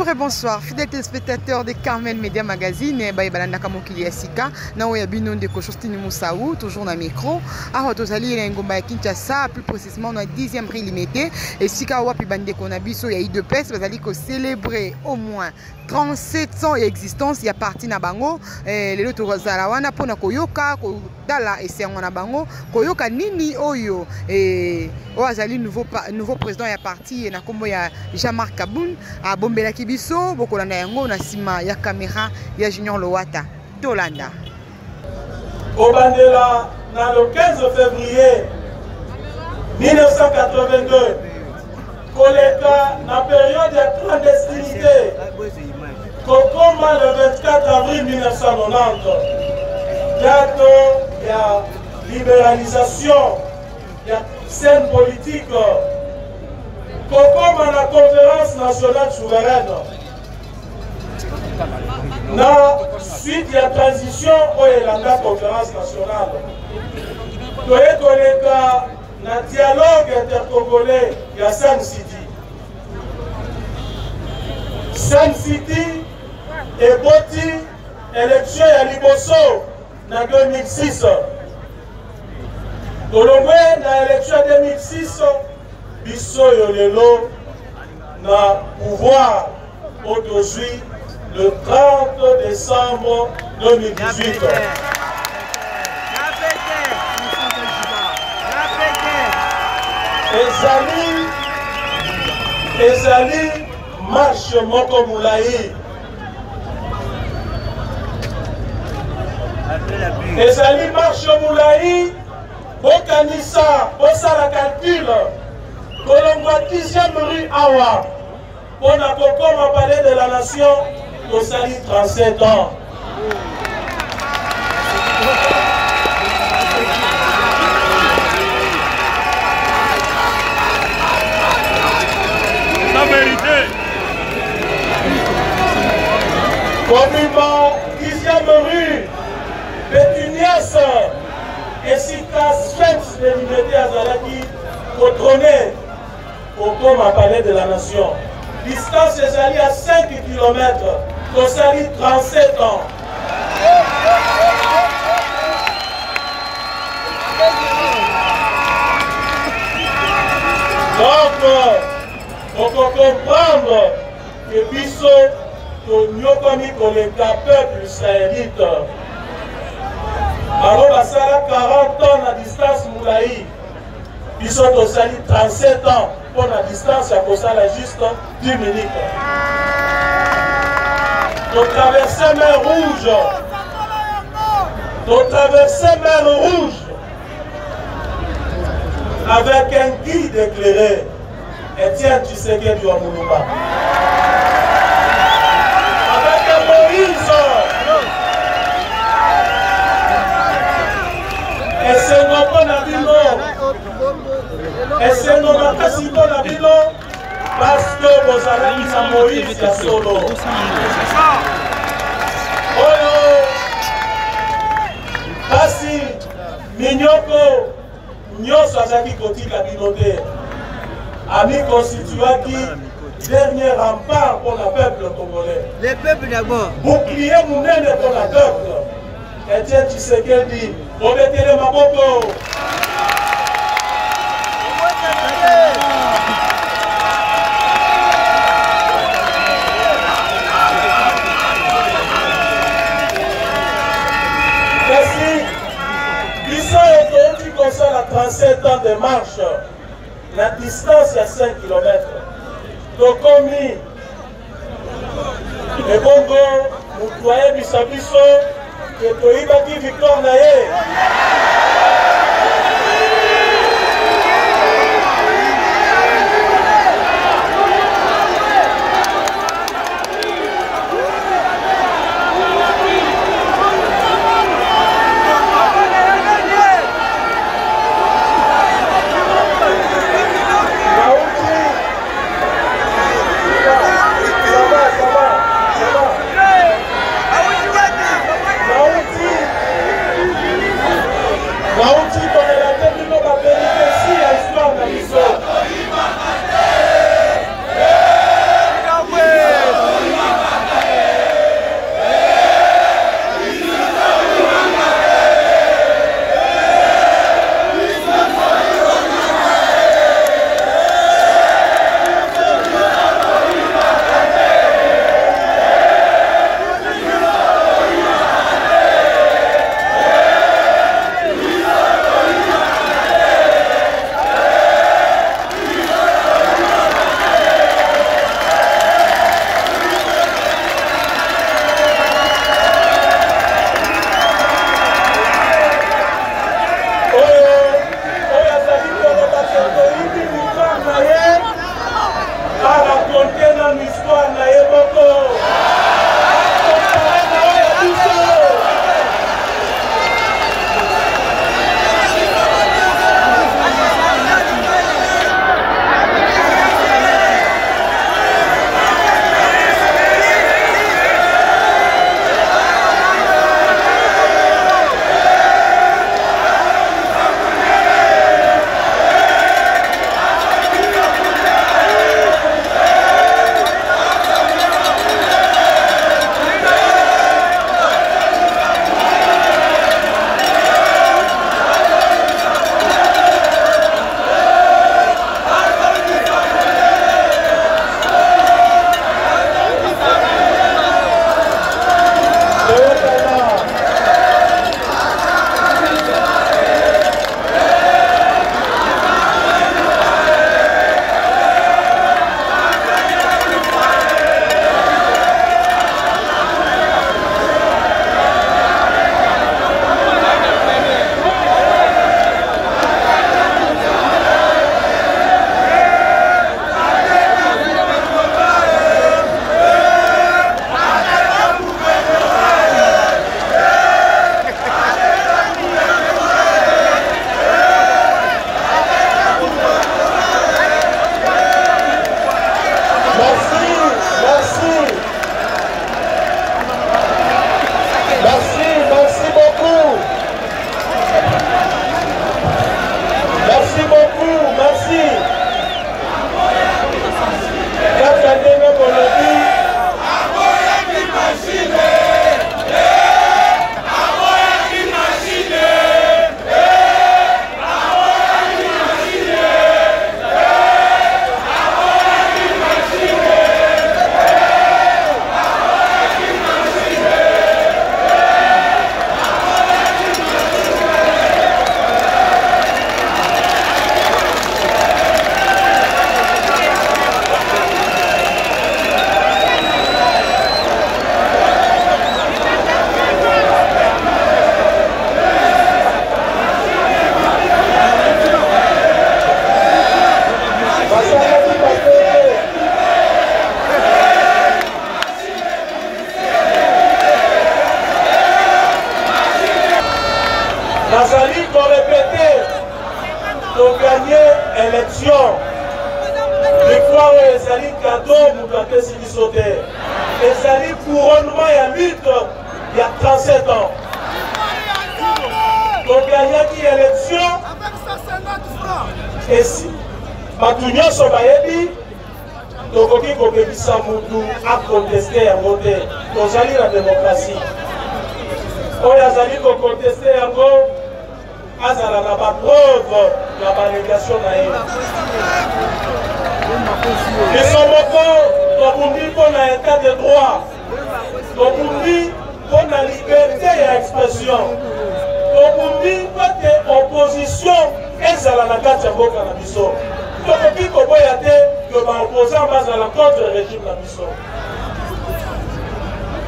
Bonjour et bonsoir, fidèles téléspectateurs de Carmel Media Magazine. Baïbalanda Kamokili Asika, Naoya Binon de Kochostini Moussaou, toujours dans le micro. À Rotozali et Ngomba Kinshasa, plus précisément dans le 10e prix limité. Et Sika Wapi Bande Konabiso, il y a eu deux pièces, vous allez célébrer au moins 37 ans d'existence. Il y a parti na bango, les lotos Zarawana pour na Koyoka, Dala et Sermona Bango, Koyoka Nini Oyo. Et Oazali, nouveau président, il y a parti, na Kombo ya Jean-Marc Kaboun, à Bombela Kibiso, Bokolanda Yango, na Sima, ya caméra, ya Junior Lowata, Tolanda. Au Bandela, dans le 15 février 1982, Koleka, dans la période de clandestinité, Kokoma le 24 avril 1990, date il y a libéralisation, il y a scène politique, Kokoma la conférence nationale souveraine. Na suite il y a transition au Elanda conférence nationale. Toye Koleka na dialogue intercongolais il y a Sun City. Sun City et Boti élection ya Liboso na 2006. Tolongwe na élection 2006 biso yolelo na pouvoir aujourd'hui le 30 décembre 2018. Ezali marche moko mulayi. Ezali marche mulayi. Bokanisa, bosala calcul. Kolongwa 10e rue Awa. Pour na kokoma palais de la nation, Tosali 37 ans. La vérité. Communément, 10e rue, Pétunias, et Sika Sphinx de l'unité Azalaki, Cotroné, Kokoma palais de la nation. Distance Ezali à 5 km, Tosali 37 ans. Donc, on peut comprendre que Bisso, Tonyokomi, le peuple sahélite. Alors, Basala 40 ans à distance Moulaï. Bisso, Tosali 37 ans. Pour la distance, à cause de juste 10 minutes. De traverser mer rouge. De traverser mer rouge. Avec un guide éclairé. Etienne Tshisekedi Wamoulouba. Avec un Moïse. Et c'est notre navire. Et c'est nos makasiko na bino parce que vous avez mis à Moïse ya solo. Oyo kasi minyoko nyoso azaki kotika bino te. Ami constituaki dernier rempart pour le peuple congolais. Le peuple d'abord. Bouclier mounene pour le peuple. Etienne Tshisekedi, obetele maboko. À 37 ans de marche, la distance est 5 km. Tokomi, et bongo, vous voyez Bissabiso, que Toïbaki Victor Naye. victoire ezali cadeau moto apesi biso te ezali couronnement ya lutte ya 37 ans toganyaki élection esi bato nyonso bayebi tokoki kopekisa mutu akonteste yango te tozali na démocratie oyo azali kokonteste yango azala na bapreuve na balégation na ye biso moko tobundi mpo na état de droit tobundi mpo na liberté ya expression tobundi mpo te opposition ezala na kati ya mboka na biso tokoki koboya te ke baopposant bazala contre régime na biso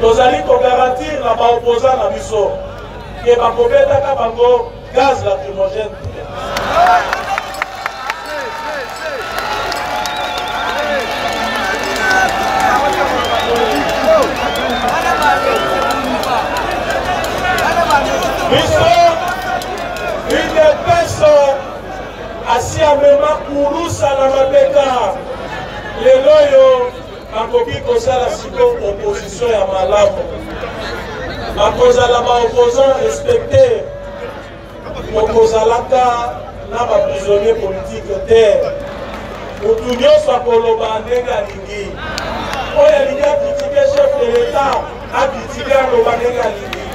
tozali kogarantir na baopposant na biso ke bakobetaka bango gaz lacrymogène biso idepese asiamema kulusa na mapeka lelo oyo bakoki kosala siko opposition ya malamu bakozala baopposant respecté okozalaka na baprisonnier politique te motu nyonso akoloba ndenge alingi oyo alingi akritike chef de l'état akritike aloba ndenge alingi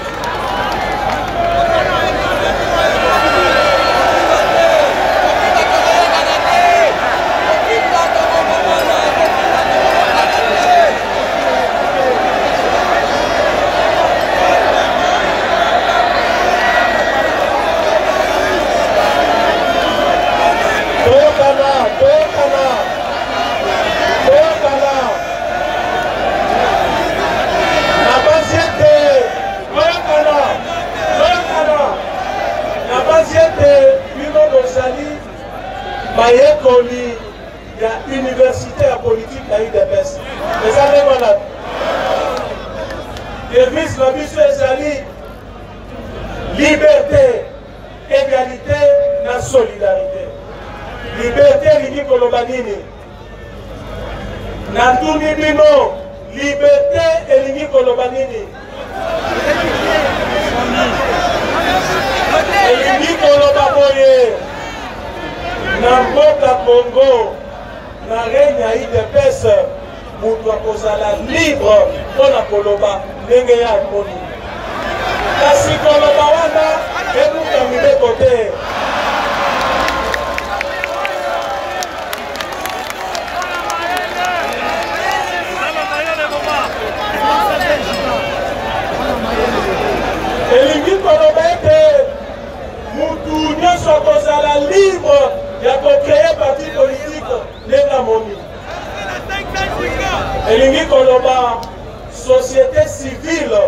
bayekoli ya université ya politique na UDPS ezali wana devise na biso ezali liberté égalité na solidarité liberté elingi koloba nini na ntuni bino liberté elingi koloba nini elingi koloba boye na mboka Congo na règne ya UDPS moto akozala libre mpona koloba ndenge ya amoni kasi koloba wana ebuka mibeko te elingi koloba ete motu nyonso akozala libre ya kokreye parti politique ndenge amoni elingi koloba société civile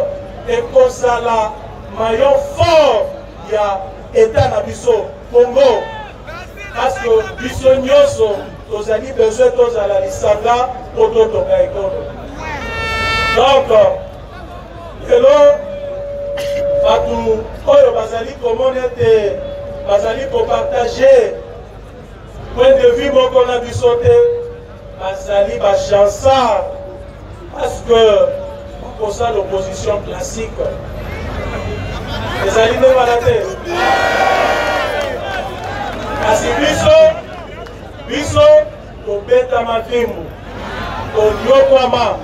ekozala maillon fort ya état na biso Congo parce que biso nyonso tozali besoin tozala lisanga po totonga ekolo donc lelo bato oyo bazali komona ete bazali kopartage point de vue moko na biso te bazali bachansard parce que bakosala l'opposition classique ezali nde wana te kasi biso tobeta mafimbu tonyokwama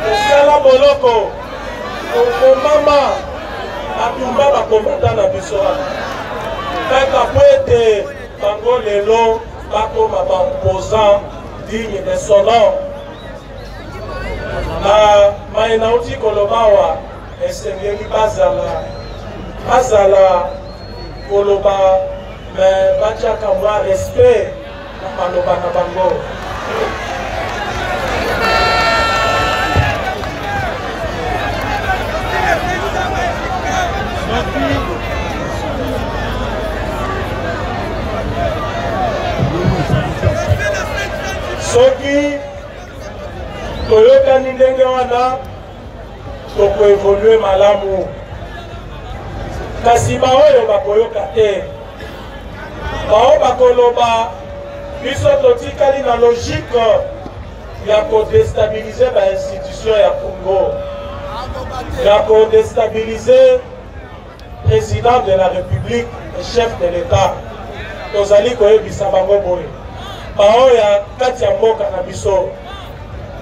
tosala boloko tokombama batumba bakombata na biso wana kaka po ete bango lelo bakoma baopposant digne de son nom na mai nauti koloba awa esengeli bazala koloba me batiaka mwa respect na maloba na bango soki toyokani ndenge wana tokoevolue malamu kasi baoyo bakoyoka te bao bakoloba biso totikali na logique ya kodestabilize bainstitution ya Congo, ya kodestabilize président de la République et chef de l'État. Tozali koyebisa bango boye bao ya kati ya mboka na biso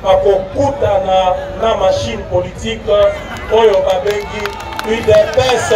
bakokutana na machine politique oyo babengi UDPS.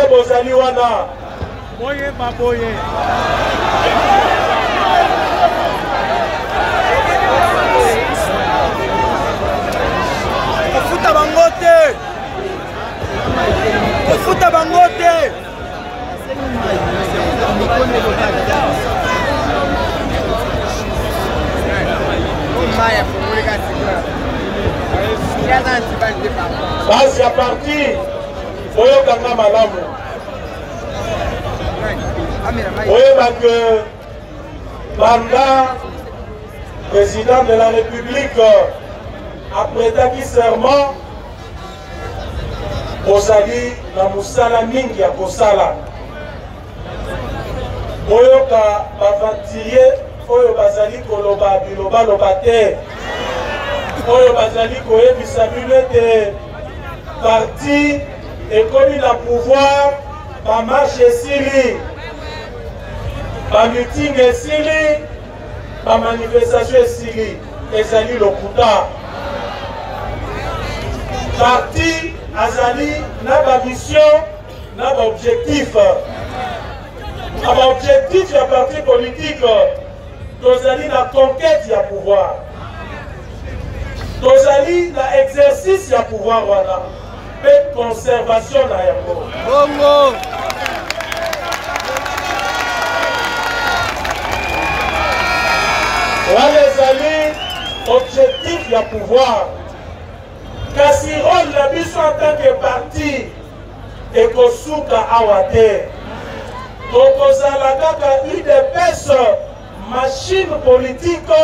Bozali wana boye baboye kofuta bangote basi ya parti oyo kanga malamu oyeba que pendant président de la République apretaki serment ozali na musala mingi ya kosala oyoka bavantilier oyo bazali koloba bilobaloba te oyo bazali koyebisa bino ete parti ekomi na pouvoir bamarshe esili bamiting esili bamanifestation esili ezali lokuta parti azali na bamission na baobjectif baobjectif ya parti politique tozali na conquête ya pouvoir tozali na exercice ya pouvoir wana pe conservation na yango bongo wana ezali objectif ya pouvoir kasi rôle na biso en tant que parti ekosuka awa te tokozala kaka UDPS machine politique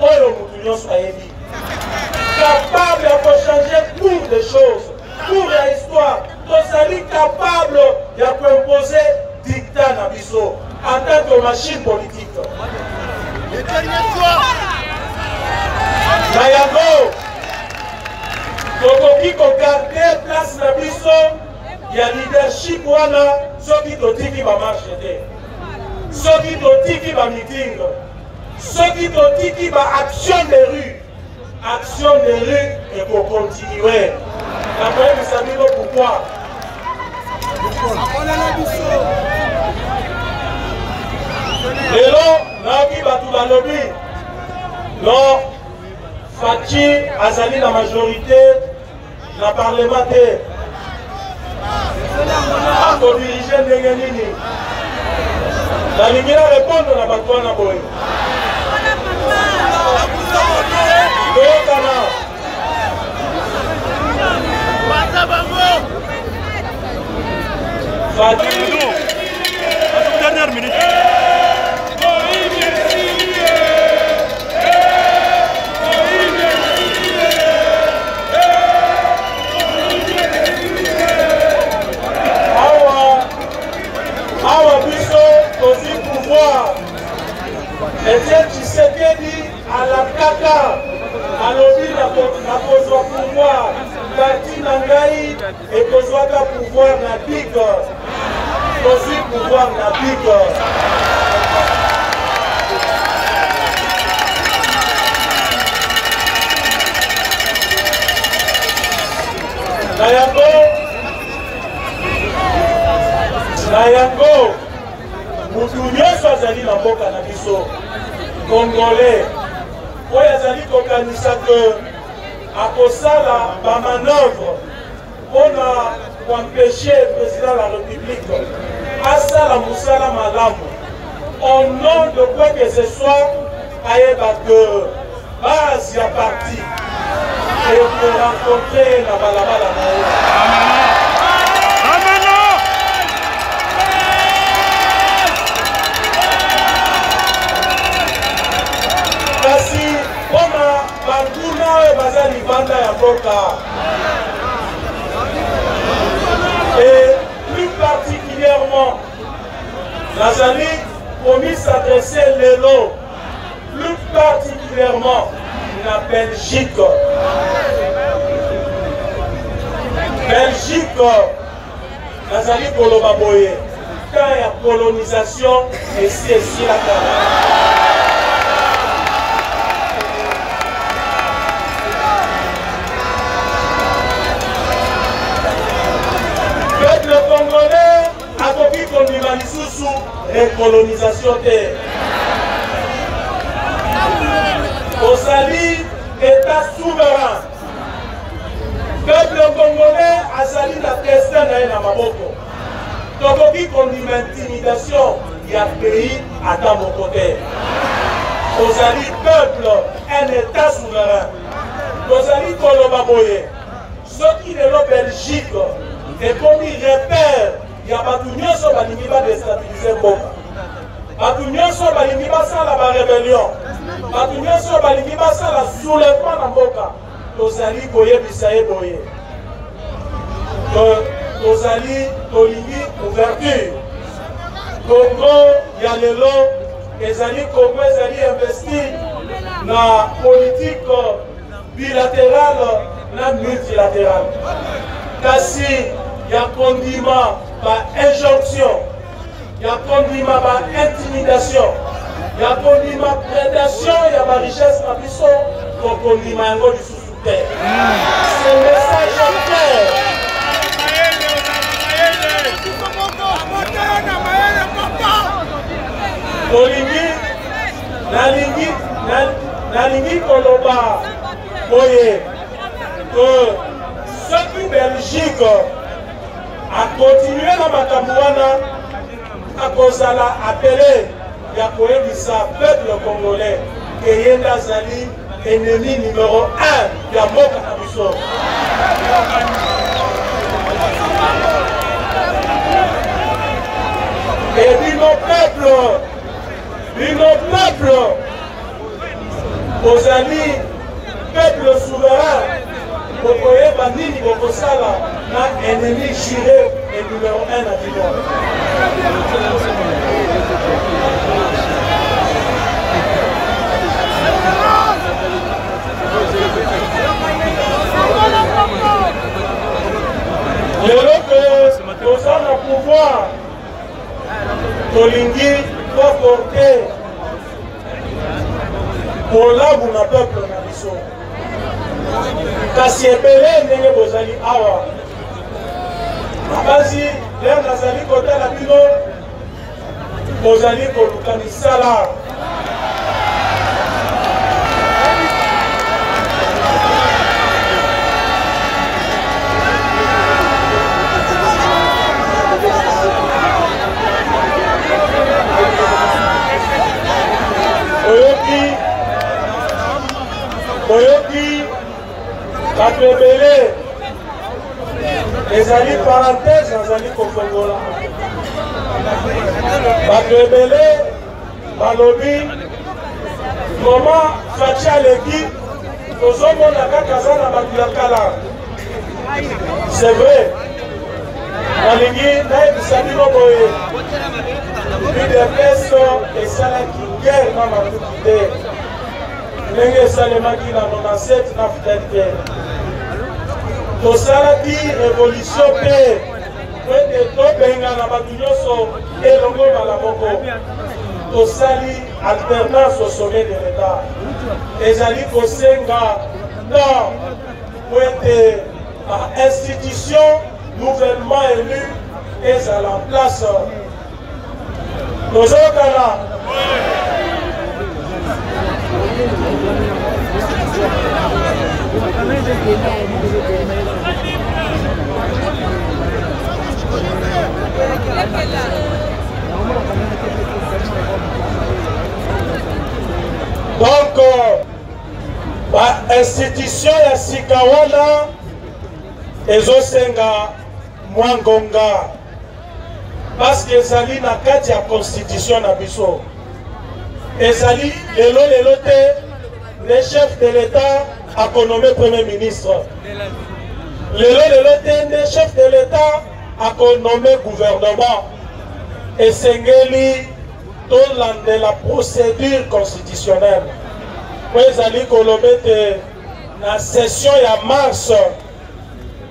oyo mutu nyonso ayebi capable ya kochanger cours de choses cours ya histoire tozali capable ya koimposer dictat na biso en tant que machine politique na yango tokoki kogarde place na biso ya leadership wana soki totiki bamarshe te soki totiki bamiting soki totiki baaction de rue action de rue ekokontinue nakoyebisa bino pourquoi lelo nayoki bato balobi non Fachi azali na majorité na parlement te akodirige ndenge nini nalingi na répondre na bato wana boye toyokana Fachi dernière minute Etienne Tshisekedi à la kaka alobi na kozwa pouvoir parti na ngai ekozwaka pouvoir na big kozwi pouvoir na big na yango mutu nyonso azali na mboka na biso congolais oyo azali kokanisa ke akosala bamanœuvre mpona koempêche président de la république asala musala malamu au nom de quoi que ce soit ayeba que base ya parti et pour rencontrer la balabala na ye. Kasi koma banguna oyo baza libanda ya mboka et plus particulièrement nazali komi s'adresser lelo plus particulièrement na Belgique. Belgique nazali koloba boye temps ya colonisation esilaka. Le Congolais a compris qu'on lui va sous recolonisation terre. Osali État souverain. Peuple congolais a sali la destin na maboko. Tokoki qu'on lui intimidation il y a pays à dans mon côté. Osali peuple un État souverain. Osali Koloba Boye. Ceux qui de la Belgique et comme il repère, il y a pas tout le monde qui va déstabiliser le monde. Pas tout le monde qui va faire la rébellion. Pas tout le monde qui va faire la soulèvement dans le monde. Nos alliés boye bisaye boye. Nos alliés tolini ouverture. Congo y a le lot. Les alliés Congo les alliés investis dans la politique bilatérale, la multilatérale. Kasi il y a condiment par injonction, il y a condiment par intimidation, il y a condiment par prédation, il y a ma richesse dans le son, pour condiment du sous-terre. C'est le message en clair. Nalingi Koloba, Boye, que ceux qui Belgique a continué dans ma Kamouana à cause de la appelé Yakoye Bissa, peuple congolais, et Yenda Zali, ennemi numéro 1 de Moka Abisso. Et puis nos peuples, aux amis, peuple souverain, Bokoye Bandini Bokosala, na ennemi juré et numéro 1 à Dijon. Lelo que nous avons le pouvoir, Tolingi doit porter pour l'arbre na peuple na biso. Kasi ebele ndenge bozali awa basi lelo nazali kotala bino bozali koluka misala Oyoki bato ebele ezali parenthèse nazali kofongola bato ebele balobi moma faci aleki tozomona kaka aza na bato ya kala. C'est vrai nalingi nayebisa bino boye UDPS esalaki guerre na makuki te ndenge esalemaki na 97 na fidélité. Tosalaki révolution pe ete tobengana bato nyonso elongo na moko. Tosali alternance au sommet de l'État. Ezali kosenga temps pour ete institution nouvellement élue ezala en place. Tozokana Gracias. institution ya sika wana ezosenga mwa ngonga parce que ezali na kati ya constitution na biso ezali lelo te le chef de l'état akonommé premier ministre lelo te le chef de l'état akonommé gouvernement esengeli tolandela procédure constitutionnelle po ezali kolobe te na session ya mars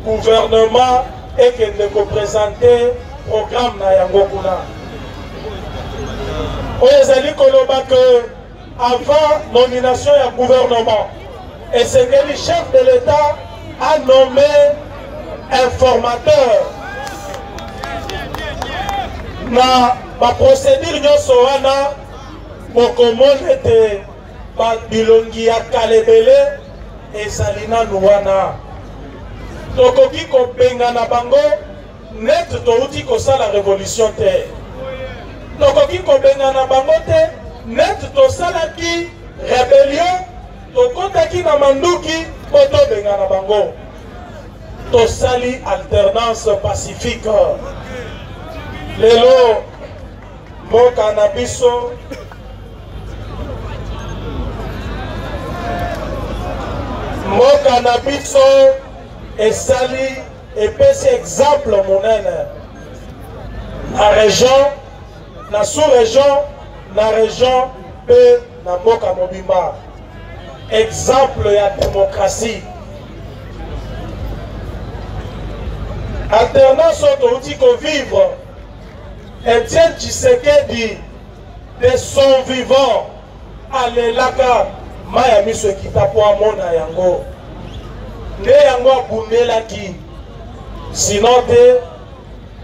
gouvernement ekende koprésente programme na yango kuna oyo ezali koloba que avant nomination ya gouvernement esengeli chef de l'état a nommé informateur na baprocédure nyonso wana bokomona ete bilongi ya kala ebele ezali nanu wana tokoki kobengana bango net touti kosala révolution te tokoki kobengana bango te net tosalaki rébellion tokotaki na manduki po tobengana bango tosali alternance pacifique lelo mboka na biso esali epesi exemple monene na région na sous-région na région mpe na mboka mobimba exemple ya démocratie alternance oyo touti kovivre Etienne Tshisekedi de son vivant alelaka maya miso ekita po amona yango nde yango abundelaki sino te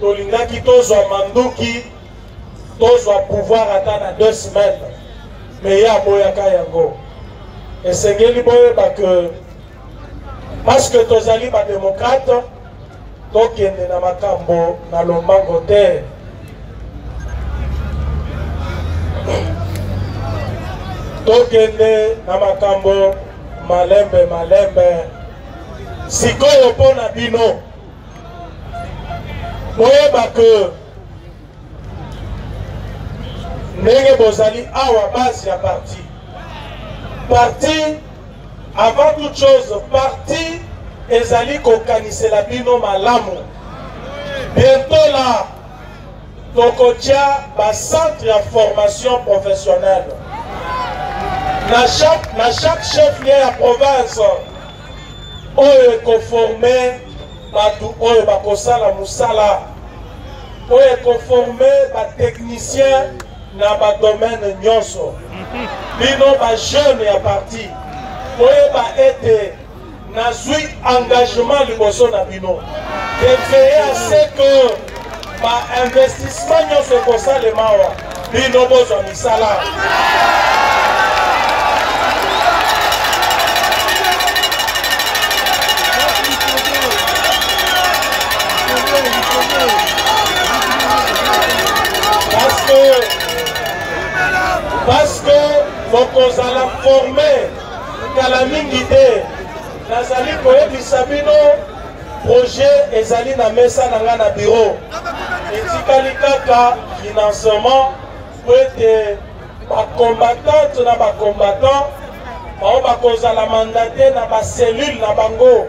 tolingaki tozwa manduki tozwa pouvoir ata na 2 semaines me ye aboyaka yango esengeli boyeba ke parce que tozali badémocrate tokende na makambo na lombango te tokende na makambo malembe sikoyo mpo na bino boyeba ke ndenge bozali awa base ya parti avant toute chose parti ezali kokanisela bino malamu bientôt là tokotia bacentre ya formation professionnelle na chaque chef-lieu ya province oyo ekoforme bato oyo bakosala musala oyo ekoforme batechnicien na badomaine nyonso bino bajeune ya parti oyeba ete nazwi engagement liboso na bino de veiller à ce que bainvestissement nyonso ekosalema awa bino bozwa misala parce que bokozala former kala mingi te nazali koyebisa bino projet ezali na mesa na nga na bureau etikali kaka financement po ete bacombattante na bacombattant bao bakozala mandate na bacellule na bango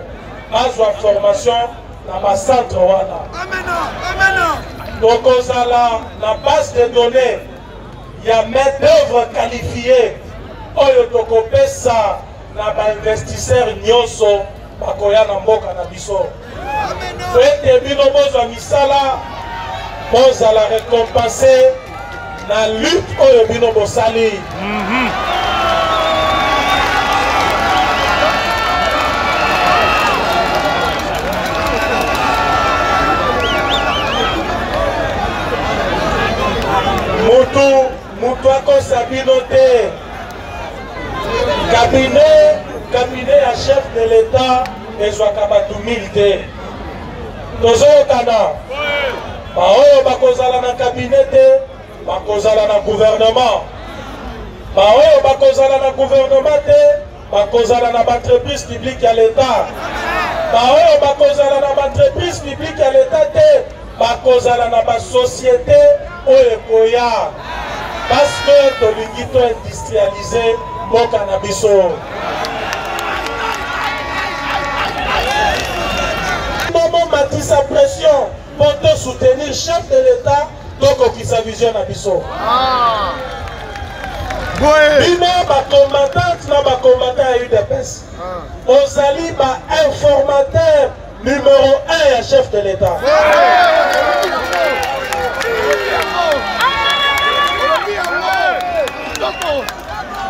bazwa formation na bacentre wana tokozala na base de données ya main d'œuvre qualifiée oyo tokopesa na bainvestisseur nyonso bakoya na mboka na biso po ete bino bozwa misala bozala récompense na lutte oyo bino bosali mutu akosa bino te cabinet ya chef de l'état ezwaka bato 1000 te tozoyokana baoyo bakozala na cabinet te bakozala na gouvernement baoyo bakozala na gouvernement te bakozala na entreprise publique à l'état baoyo bakozala na entreprise publique à l'état te bakozala na société oyo ekoya parce que tolingi to industrialiser mboka na biso momo matisa pression pour te soutenir chef de l'état tokokisa vision na biso bino bacombattante na bacombattant ya UDPS ozali bainformateur numéro 1 ya chef de l'état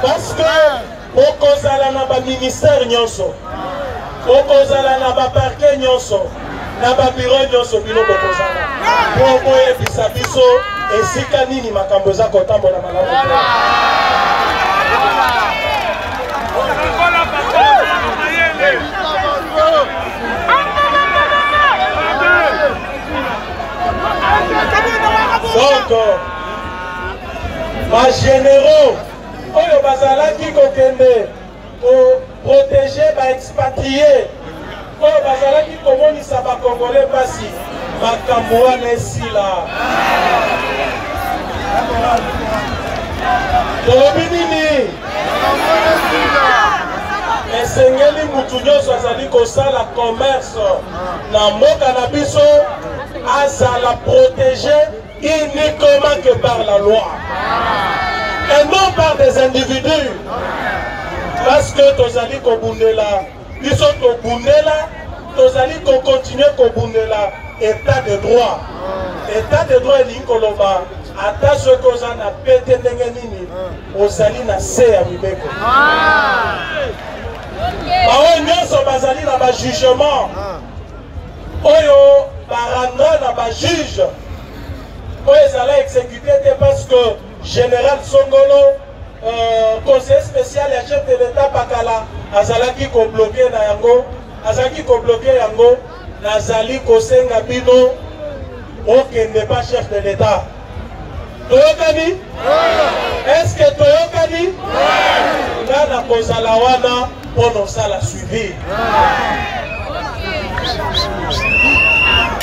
parce que okozala na baministère nyonso okozala na baparke nyonso na babiro nyonso bino bokozala po boyebisa biso esika nini makambo eza kotambola malamu donc bagénéraux oyo bazalaki kokende koprotéger baexpatrie oyo bazalaki komonisa bakongole mpasi makambo wana esila tolobi nini esengeli mutu nyonso azali kosala commerce na mboka na biso azala protégé uniquement que par la loi et non par des individus parce que tozali kobundela biso tobundela tozali kokontinue kobundela état de droit état de droit elingi koloba ata soki oza na pete ndenge nini ozali na se ya mibeko baoyo nyonso bazali na bajugement oyo baranda na bajuge oyo ezala exécuté te parce que général Songolo conseiller spécial ya chef de l'état pakala azalaki kobloke na yango azalaki kobloke yango nazali kosenga bino okende pas chef de l'état toyokani est-ce que toyokani nga na kozala wana mpo nosala suivi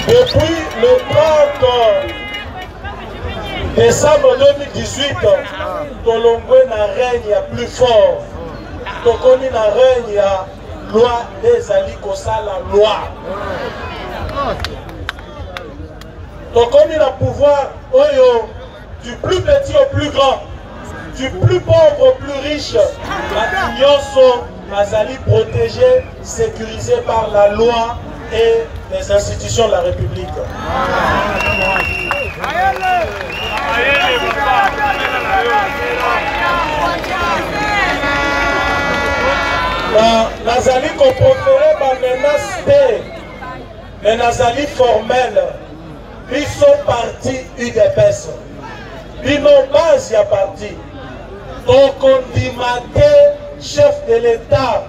depuis le 30 décembre 2018 tolongwe na règne ya plus fort tokomi na règne ya loi ezali kosala loi tokomi na pouvoir oyo du plus petit au plus grand du plus pauvre au plus riche batu nyonso bazali protégé sécurisé par la loi et les institutions de la République. Nazali koprofere ba menace te, mais nazali formel. Biso parti UDPS, bino base ya parti. Tokondimate chef de l'État,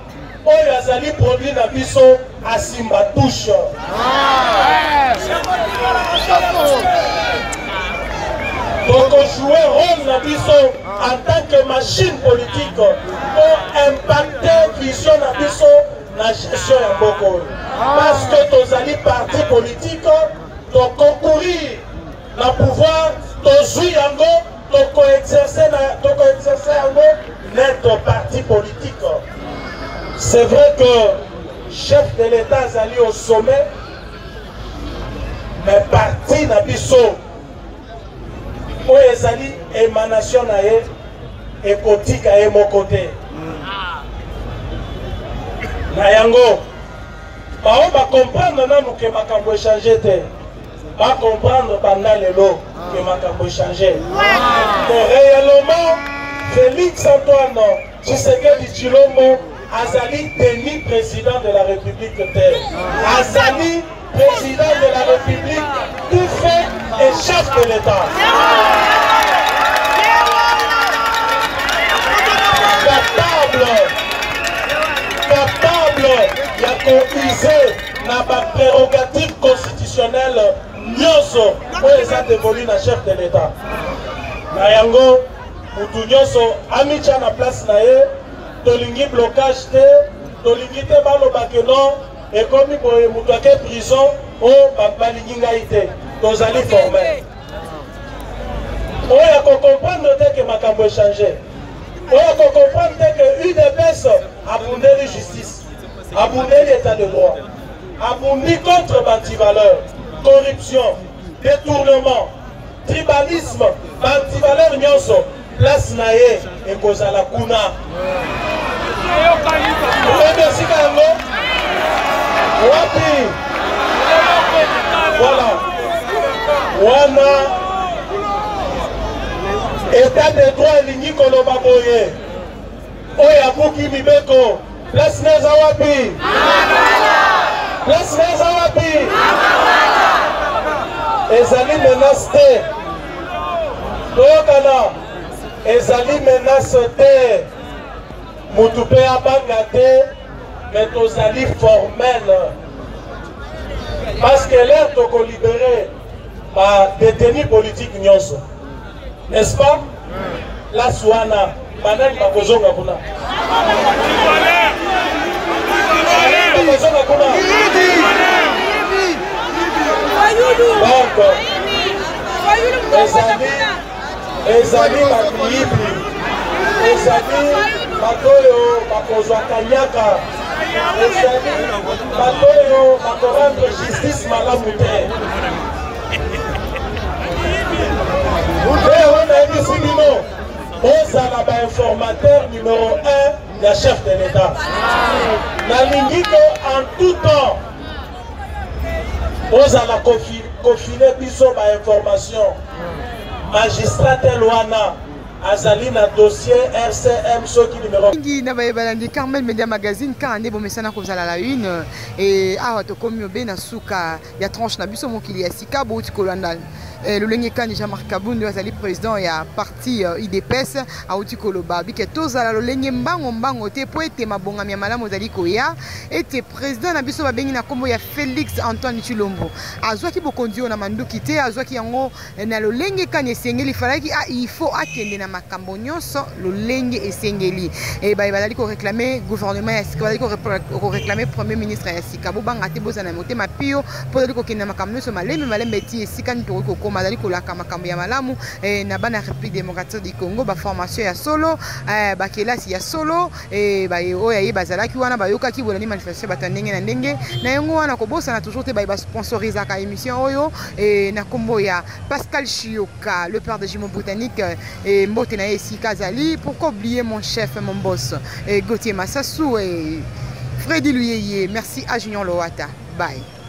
oyo azali produit na biso asimba touche. Donc on jouait rôle na biso en tant que machine politique pour impacter vision na biso na gestion ya mboko. Parce que tozali parti politique, to concourir na pouvoir, tozui yango, to exercer yango notre parti politique. C'est vrai que chef de l'État azali au sommet, mais parti na biso oyo ezali émanation na ye ekotika ye moko te na yango bao bacomprendre nanu ke makambo échange te bacomprendre banda lelo ke makambo échange to réellement Félix Antoine Tshisekedi Tshilombo azali tenu président de la République te azali président de la République tout fait et chef de l'État. Capable de user na prérogative constitutionnelle nyonso pour les dévolus na chef de l'État. Na yango mutu nyonso amitia na place na ye tolingi blocage te tolingi te baloba ke non ekomi boye mutu ake prison o balingi ngai te tozali formel oyo akocomprendre te ke makambo echange oyo akocomprendre te ke UDPS abundeli justice abundeli état de droit abundi contre bantivaleur corruption détournement tribalisme bantivaleur nyonso place na ye ekozala kuna oyebi esika yango wapi voilà wana état de droit elingi koloba boye oyo abuki mibeko place na eza wapi place na eza wapi ezali menace te toyokana ezali menace te mutu mpe abanga te mais tozali formel parce que l'air tokolibere badétenu politique nyonso n'est-ce pas place wana banani bakozonga kuna bakozonga kuna donc ezali babiyibi ezali batoyo bakozwaka nyaka ezali batoyo bakorendre justice malamu te oyo nayebisi bino ozala bainformateur numéro 1 ya chef de l'état nalingi ke en tout temps ozala kofile biso bainformation magistrat tel wana azali na dossier RCM soki numéro ngi na bayebalandi Carmel Media Magazine ka ande bomesana kozala la une et awa tokomi obe na suka ya tranche na biso mokili ya sika bouti kolanda lolenge kani Jean-Marc Kabundu azali président ya parti IDPS auti koloba bike tozala lolenge mbango te po ete mabongami ya malamu azali koya ete président na biso babengi na kombo ya Félix Antoine Tshilombo azwaki bokonzi na manduki te azwaki yango na lolenge kani esengeli falaki il faut akende na makambo nyonso lolenge esengeli et bazali ko réclamer gouvernement ya sika bazali ko réclamer premier ministre ya sika bobanga te bozana motema pio po bazali ko kende na makambo nyonso malembe ti esika nto ko mazali kolaka makambo ya malamu na bana République démocratique du Congo ba formation ya solo ba kelasi ya solo ba oyo ya bazalaki wana bayoka ki bolani manifestation batandenge na ndenge na yango wana ko bosa na toujours te ba sponsoriser ka émission oyo na kombo ya Pascal Chioka le père de jumeaux britannique et mbote na esika zali pourquoi oublier mon chef mon boss Gauthier Massassou et Freddy Luyeye merci à Junior Loata bye.